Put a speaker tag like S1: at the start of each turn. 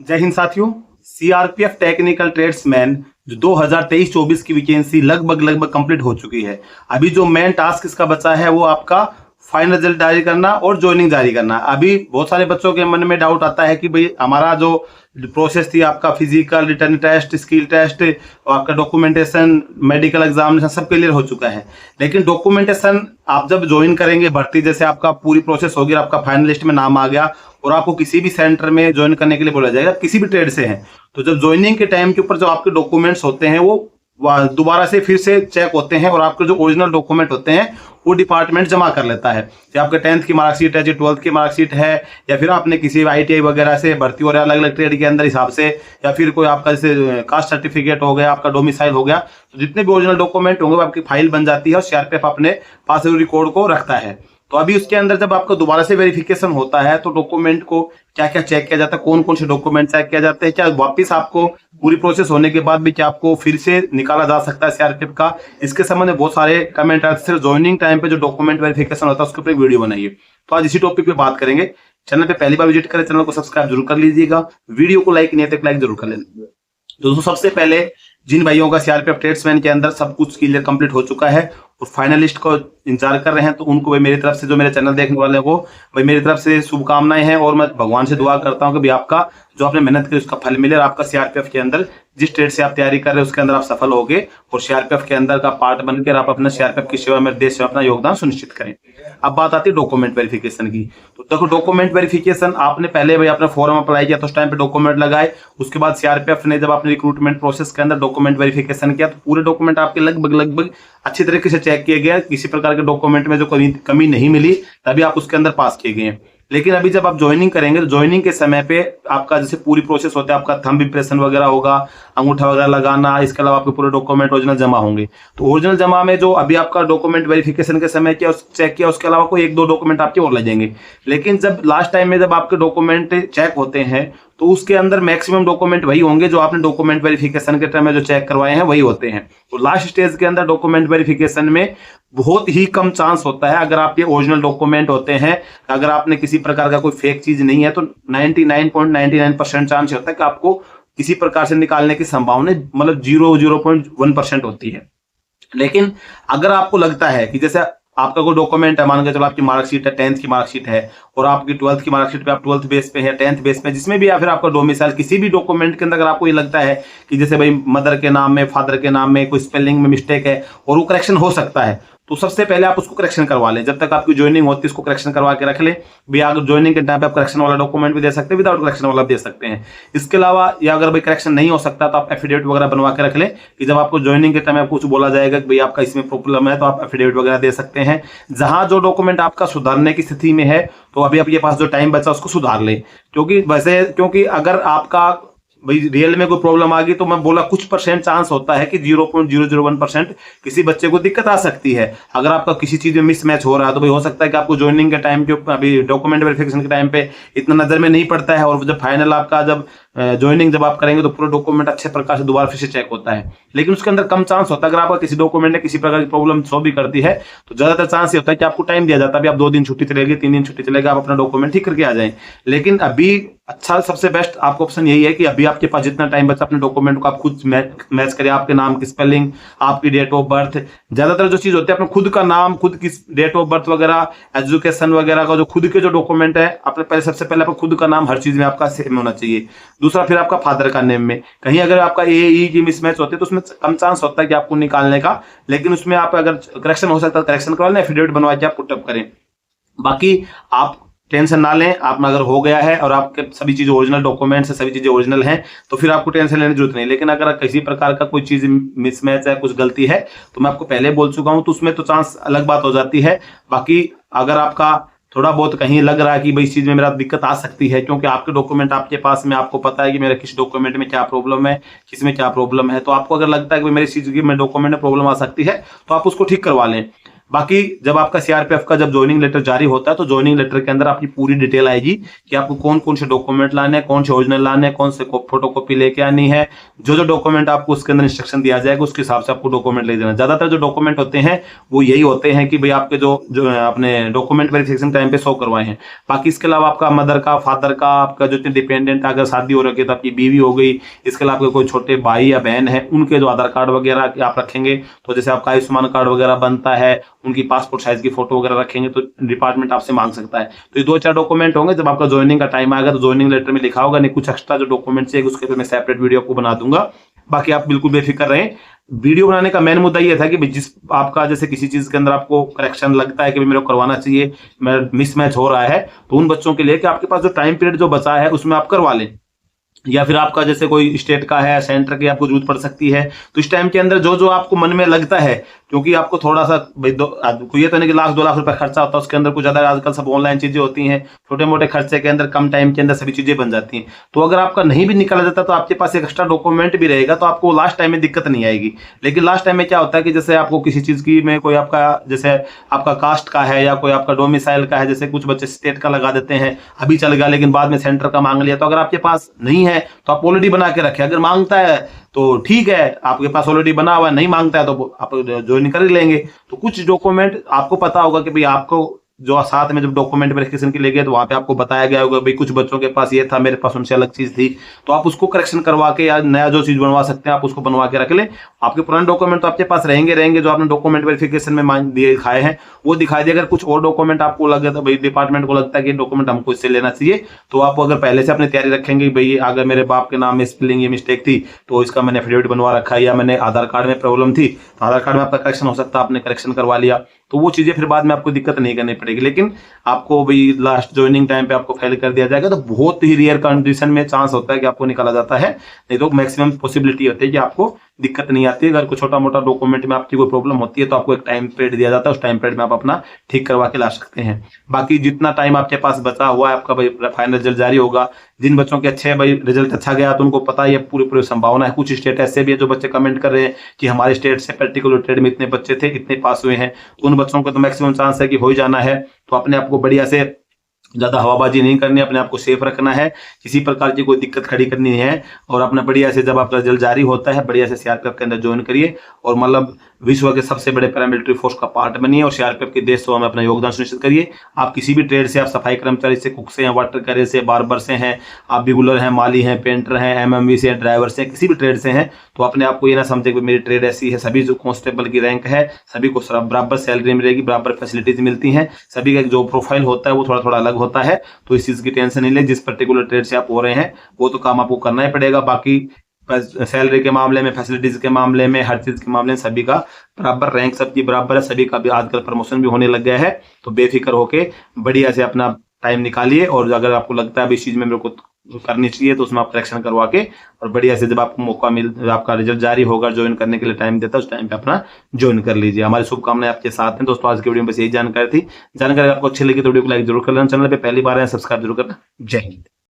S1: जय हिंद साथियों। CRPF technical tradesman जो 2023-24 की वैकेंसी लगभग कंप्लीट हो चुकी है। अभी जो मेन टास्क इसका बचा है वो आपका फाइनल रिजल्ट जारी करना और ज्वाइनिंग जारी करना। अभी बहुत सारे बच्चों के मन में डाउट आता है कि भाई हमारा जो प्रोसेस थी, आपका physical, written test, skill test और आपका डॉक्यूमेंटेशन, मेडिकल एग्जामिनेशन सब क्लियर हो चुका है। लेकिन डॉक्यूमेंटेशन आप जब ज्वाइन करेंगे भर्ती, जैसे आपका पूरी प्रोसेस होगी, आपका फाइनल लिस्ट में नाम आ गया और आपको किसी भी सेंटर में ज्वाइन करने के लिए बोला जाएगा, किसी भी ट्रेड से है, तो जब ज्वाइनिंग के टाइम के ऊपर जो आपके डॉक्यूमेंट्स होते हैं वो दोबारा से फिर से चेक होते हैं और आपके जो ओरिजिनल डॉक्यूमेंट होते हैं वो डिपार्टमेंट जमा कर लेता है। चाहे आपके 10th की मार्कशीट है, जो 12th की मार्कशीट है, या फिर आपने किसी ITI वगैरह से भर्ती हो रहा है अलग अलग ट्रेड के अंदर हिसाब से, या फिर कोई आपका जैसे कास्ट सर्टिफिकेट हो गया, आपका डोमिसाइल हो गया, तो जितने भी ओरिजिनल डॉक्यूमेंट होंगे वो आपकी फाइल बन जाती है और सीआरपीएफ अपने पास रिकॉर्ड को रखता है। तो अभी उसके अंदर जब आपको दोबारा से वेरिफिकेशन होता है तो डॉक्यूमेंट को क्या क्या चेक किया जाता है, कौन कौन से डॉक्यूमेंट चेक किया जाते हैं, क्या वापस आपको पूरी प्रोसेस होने के बाद भी क्या आपको फिर से निकाला जा सकता है सीआरपीएफ का, इसके संबंध में बहुत सारे कमेंट आते हैं। ज्वाइनिंग टाइम पे जो डॉक्यूमेंट वेरिफिकेशन होता है उसके ऊपर एक वीडियो बनाइए। तो आज इसी टॉपिक पे बात करेंगे। चैनल पे पहली बार विजिट करें, चैनल को सब्सक्राइब जरूर कर लीजिएगा, वीडियो को लाइक नहीं है तो लाइक जरूर कर लेना। दोस्तों, सबसे पहले जिन भाइयों का सीआरपीएफ ट्रेड्समैन के अंदर सब कुछ क्लियर कंप्लीट हो चुका है और फाइनलिस्ट को इंतजार कर रहे हैं, तो उनको भाई मेरी तरफ से, जो मेरे चैनल देखने वाले को भाई मेरी तरफ से शुभकामनाएं हैं और मैं भगवान से दुआ करता हूं कि भाई आपका जो आपने मेहनत की उसका फल मिले और आपका सीआरपीएफ के अंदर जिस ट्रेड से आप तैयारी कर रहे हैं उसके अंदर आप सफल होगे और सीआरपीएफ के अंदर का पार्ट बनकर आप अपना सीआरपीएफ की सेवा में, देश सेवा अपना योगदान सुनिश्चित करें। अब बात आती है डॉक्यूमेंट वेरिफिकेशन की। तो देखो, डॉक्यूमेंट वेरिफिकेशन आपने पहले भाई अपना फॉर्म अप्लाई किया तो उस टाइम पे डॉक्यूमेंट लगाए, उसके बाद सीआरपीएफ ने जब अपने रिक्रूटमेंट प्रोसेस के अंदर डॉक्यूमेंट वेरिफिकेशन किया तो पूरे डॉक्यूमेंट आपके लगभग अच्छी तरीके से चेक किए गए, किसी प्रकार के डॉक्यूमेंट में जो कमी नहीं मिली, तभी आप उसके अंदर पास किए गए। लेकिन अभी जब आप ज्वाइनिंग करेंगे तो ज्वाइनिंग के समय पे आपका जैसे पूरी प्रोसेस होता है, आपका थंब इंप्रेशन वगैरह होगा, अंगूठा वगैरह लगाना, इसके अलावा आपके पूरे डॉक्यूमेंट ओरिजिनल जमा होंगे। तो ओरिजिनल जमा में जो अभी आपका डॉक्यूमेंट वेरिफिकेशन के समय किया, चेक किया, उसके अलावा कोई 1-2 डॉक्यूमेंट आपके और लग जाएंगे। लेकिन जब लास्ट टाइम में जब आपके डॉक्यूमेंट चेक होते हैं तो उसके अंदर मैक्सिमम डॉक्यूमेंट वही होंगे जो आपने डॉक्यूमेंट वेरिफिकेशन के टाइम में जो चेक करवाए हैं वही होते हैं। तो लास्ट स्टेज के अंदर डॉक्यूमेंट वेरिफिकेशन में बहुत ही कम चांस होता है, अगर आपके ओरिजिनल डॉक्यूमेंट होते हैं, अगर आपने किसी प्रकार का कोई फेक चीज नहीं है, तो 99.99% चांस होता है कि आपको किसी प्रकार से निकालने की संभावना मतलब 0.1% होती है। लेकिन अगर आपको लगता है कि जैसे आपका कोई डॉक्यूमेंट है, मान के चलो आपकी मार्कशीट है, 10th की मार्कशीट है और आपकी 12th की मार्कशीट पे आप 12th बेस पे है, 10th बेस पे, जिसमें भी, या फिर आपका डोमिसाइल, किसी भी डॉक्यूमेंट के अंदर अगर आपको ये लगता है कि जैसे भाई मदर के नाम में, फादर के नाम में कोई स्पेलिंग में मिस्टेक है और वो करेक्शन हो सकता है, तो सबसे पहले आप उसको करेक्शन करवा लें। जब तक आपकी ज्वाइनिंग होती है उसको करेक्शन करवा के रख लें। भी अगर ज्वाइनिंग के टाइम पे आप करेक्शन वाला डॉक्यूमेंट भी दे सकते हैं, विदाउट करेक्शन वाला दे सकते हैं। इसके अलावा, या अगर भाई करेक्शन नहीं हो सकता तो आप एफिडेविट वगैरह बनवा के रख लें कि जब आपको ज्वाइनिंग के टाइम कुछ बोला जाएगा कि भाई आपका इसमें प्रॉब्लम है तो आप एफिडेविट वगैरह दे सकते हैं। जहां जो डॉक्यूमेंट आपका सुधारने की स्थिति में है तो अभी आपके पास जो टाइम बचा उसको सुधार लें, क्योंकि अगर आपका भाई रियल में कोई प्रॉब्लम आ गई तो मैं बोला कुछ % चांस होता है कि 0.001% किसी बच्चे को दिक्कत आ सकती है। अगर आपका किसी चीज में मिसमैच हो रहा है तो भाई हो सकता है कि आपको ज्वाइनिंग के टाइम पे, अभी डॉक्यूमेंट वेरिफिकेशन के टाइम पे इतना नजर में नहीं पड़ता है और जब फाइनल आपका जब ज्वाइनिंग जब आप करेंगे तो पूरा डॉक्यूमेंट अच्छे प्रकार से दोबारा फिर से चेक होता है। लेकिन उसके अंदर कम चांस होता है, अगर आपका किसी डॉक्यूमेंट में किसी प्रकार की प्रॉब्लम सॉल्व भी करती है तो ज्यादातर चांस ये होता है कि आपको टाइम दिया जाता है, अभी आप 2 दिन छुट्टी चलेगी, 3 दिन छुट्टी चलेगी, आप अपना डॉक्यूमेंट ठीक करके आ जाएं। लेकिन अभी अच्छा, सबसे बेस्ट आपको ऑप्शन यही है कि अभी आपके पास जितना टाइम बचा अपने डॉक्यूमेंट को आप खुद मैच करें, आपके नाम की स्पेलिंग, आपकी डेट ऑफ बर्थ, ज्यादातर जो चीज होती है अपने खुद का नाम, खुद की डेट ऑफ बर्थ वगैरह, एजुकेशन वगैरह का जो खुद के जो डॉक्यूमेंट है, अपने पहले सबसे पहले आपको खुद का नाम हर चीज में आपका सेम होना चाहिए। दूसरा, फिर आपका फादर का नेम में कहीं अगर आपका ए की मिसमैच होती है तो उसमें कम चांस होता है कि आपको निकालने का, लेकिन उसमें आप अगर करेक्शन हो सकता है करेक्शन करवा लें, एफिडेविट बनवा के आप पुटअप करें। बाकी आप टेंशन ना लें, आप अगर हो गया है और आपके सभी चीजें ओरिजिनल डॉक्यूमेंट्स है, सभी चीजें ओरिजिनल हैं, तो फिर आपको टेंशन लेने की जरूरत नहीं। लेकिन अगर किसी प्रकार का कोई चीज मिसमैच है, कुछ गलती है, तो मैं आपको पहले बोल चुका हूं, तो उसमें तो चांस अलग बात हो जाती है। बाकी अगर आपका थोड़ा बहुत कहीं लग रहा है कि भाई इस चीज में मेरा दिक्कत आ सकती है, क्योंकि आपके डॉक्यूमेंट आपके पास में, आपको पता है कि मेरा किस डॉक्यूमेंट में क्या प्रॉब्लम है, किस में क्या प्रॉब्लम है, तो आपको अगर लगता है कि मेरी चीज में डॉक्यूमेंट में प्रॉब्लम आ सकती है तो आप उसको ठीक करवा लें। बाकी जब आपका सीआरपीएफ का जब ज्वाइनिंग लेटर जारी होता है तो ज्वाइनिंग लेटर के अंदर आपकी पूरी डिटेल आएगी कि आपको कौन कौन से डॉक्यूमेंट लाने हैं, कौन से ओरिजिनल लाने हैं, कौन से फोटोकॉपी लेके आनी है। जो जो डॉक्यूमेंट आपको उसके अंदर इंस्ट्रक्शन दिया जाएगा उसके हिसाब से आपको डॉक्यूमेंट ले देना। ज्यादातर जो डॉक्यूमेंट होते हैं वो यही होते हैं कि भाई आपके जो अपने डॉक्यूमेंट वेरिफिकेशन टाइम पे शो करवाए हैं। बाकी इसके अलावा आपका मदर का, फादर का, आपका जो डिपेंडेंट, अगर शादी हो रखी है तो आपकी बीवी हो गई, इसके अलावा आपके कोई छोटे भाई या बहन है उनके जो आधार कार्ड वगैरह आप रखेंगे, तो जैसे आपका आयुष्मान कार्ड वगैरह बनता है, उनकी पासपोर्ट साइज की फोटो वगैरह रखेंगे तो डिपार्टमेंट आपसे मांग सकता है। तो ये 2-4 डॉक्यूमेंट होंगे। जब आपका ज्वाइनिंग का टाइम आएगा तो ज्वाइनिंग लेटर में लिखा होगा, नहीं कुछ एक्स्ट्रा जो डॉक्यूमेंट चाहिए उसके लिए मैं सेपरेट वीडियो आपको बना दूंगा। बाकी आप बिल्कुल बेफिक्र रहें। वीडियो बनाने का मेन मुद्दा ये था कि जिस आपका जैसे किसी चीज के अंदर आपको करेक्शन लगता है कि मेरे को करवाना चाहिए, मिसमैच हो रहा है, तो उन बच्चों के लिए कि आपके पास जो टाइम पीरियड जो बचा है उसमें आप करवा लें। या फिर आपका जैसे कोई स्टेट का है, सेंटर की आपको जरूरत पड़ सकती है, तो इस टाइम के अंदर जो जो आपको मन में लगता है, क्योंकि आपको थोड़ा सा कोई ये तो नहीं कि 1-2 लाख रुपए खर्चा होता है, उसके अंदर कुछ ज्यादा आजकल सब ऑनलाइन चीजें होती हैं, छोटे मोटे खर्चे के अंदर कम टाइम के अंदर सभी चीजें बन जाती हैं। तो अगर आपका नहीं भी निकाला जाता तो आपके पास एक एक्स्ट्रा डॉक्यूमेंट भी रहेगा, तो आपको लास्ट टाइम में दिक्कत नहीं आएगी। लेकिन लास्ट टाइम में क्या होता है कि जैसे आपको किसी चीज की में कोई आपका जैसे आपका कास्ट का है या कोई आपका डोमिसाइल का है, जैसे कुछ बच्चे स्टेट का लगा देते हैं, अभी चल गया लेकिन बाद में सेंटर का मांग लिया, तो अगर आपके पास नहीं है तो आप ऑलरेडी बना के रखें। अगर मांगता है तो ठीक है, आपके पास ऑलरेडी बना हुआ है, नहीं मांगता है तो आप ज्वाइन कर लेंगे। तो कुछ डॉक्यूमेंट आपको पता होगा कि भाई आपको जो साथ में जब डॉक्यूमेंट वेरिफिकेशन के लिए गए तो वहां पे आपको बताया गया होगा भाई कुछ बच्चों के पास ये था, मेरे पास उनसे अलग चीज थी, तो आप उसको करेक्शन करवा के या नया जो चीज बनवा सकते हैं आप उसको बनवा के रख लें। आपके पुराने डॉक्यूमेंट तो आपके पास रहेंगे जो आपने डॉक्यूमेंट वेरिफिकेशन में दिखाए हैं वो दिखाई दे। अगर कुछ और डॉक्यूमेंट आपको लगे तो भाई डिपार्टमेंट को लगता है कि डॉक्यूमेंट हमको इससे लेना चाहिए, तो आप अगर पहले से अपनी तैयारी रखेंगे भाई अगर मेरे बाप के नाम में स्पेलिंग ये मिस्टेक थी तो इसका मैंने एफिडेविट बनवा रखा है, या मैंने आधार कार्ड में प्रॉब्लम थी तो आधार कार्ड में आपका करेक्शन हो सकता है, आपने करेक्शन करवा लिया, तो वो चीजें फिर बाद में आपको दिक्कत नहीं करनी पड़ेगी। लेकिन आपको भाई लास्ट ज्वाइनिंग टाइम पे आपको फेल कर दिया जाएगा तो बहुत ही रेयर कंडीशन में चांस होता है कि आपको निकाला जाता है, नहीं तो मैक्सिमम पॉसिबिलिटी होती है कि आपको दिक्कत नहीं आती है। अगर कोई छोटा मोटा डॉक्यूमेंट में आपकी कोई प्रॉब्लम होती है तो आपको एक टाइम पीरियड दिया जाता है, उस टाइम पीरियड में आप अपना ठीक करवा के ला सकते हैं। बाकी जितना टाइम आपके पास बचा हुआ है आपका भाई फाइनल रिजल्ट जारी होगा। जिन बच्चों के अच्छे भाई रिजल्ट अच्छा गया तो उनको पता है पूरी संभावना है। कुछ स्टेट ऐसे भी है जो बच्चे कमेंट कर रहे हैं कि हमारे स्टेट से पर्टिकुलर ट्रेड में इतने बच्चे थे, इतने पास हुए हैं, तो उन बच्चों को तो मैक्सिमम चांस है कि हो ही जाना है। तो अपने आप को बढ़िया से ज्यादा हवाबाजी नहीं करनी, अपने आप को सेफ रखना है, किसी प्रकार की कोई दिक्कत खड़ी करनी है, और अपना बढ़िया से जब आपका रिजल्ट जारी होता है बढ़िया से सीआरपीएफ के अंदर ज्वाइन करिए और मतलब विश्व के सबसे बड़े पैरामिलिट्री फोर्स का पार्ट बनिए और सीआरपीएफ के देश सेवा में अपना योगदान सुनिश्चित करिए। आप किसी भी ट्रेड से, आप सफाई कर्मचारी से, कुक से हैं, वाटर कैरियर से, बार्बर से हैं, आप बिगुलर हैं, माली हैं, पेंटर हैं, एमएमवी से, ड्राइवर से, किसी भी ट्रेड से हैं, तो अपने आप को ये ना समझे कि मेरी ट्रेड ऐसी है। सभी जो कांस्टेबल की रैंक है सभी को बराबर सैलरी मिलेगी, बराबर फैसिलिटीज मिलती हैं, सभी का जो प्रोफाइल होता है वो थोड़ा थोड़ा अलग होता है। तो इस चीज की टेंशन नहीं ले, जिस पर्टिकुलर ट्रेड से आप हो रहे हैं वो तो काम आपको करना ही पड़ेगा। बाकी सैलरी के मामले में, फैसिलिटीज के मामले में, हर चीज के मामले में सभी का बराबर रैंक, सबकी बराबर है, सभी का भी आजकल प्रमोशन भी होने लग गया है। तो बेफिक्र होके बढ़िया से अपना टाइम निकालिए और अगर आपको लगता है इस चीज में मेरे को करनी चाहिए तो उसमें आप करेक्शन करवा के और बढ़िया से जब आपको मौका आपका रिजल्ट जारी होगा, ज्वाइन करने के लिए टाइम देता है उस टाइम पे अपना ज्वाइन कर लीजिए। हमारी शुभकामनाएं आपके साथ हैं दोस्तों। आज की वीडियो में बस यही जानकारी थी। जानकारी आपको अच्छी लगी तो वीडियो को लाइक जरूर कर लेना, चैनल पे पहली बार है सब्सक्राइब जरूर करना। जय हिंद।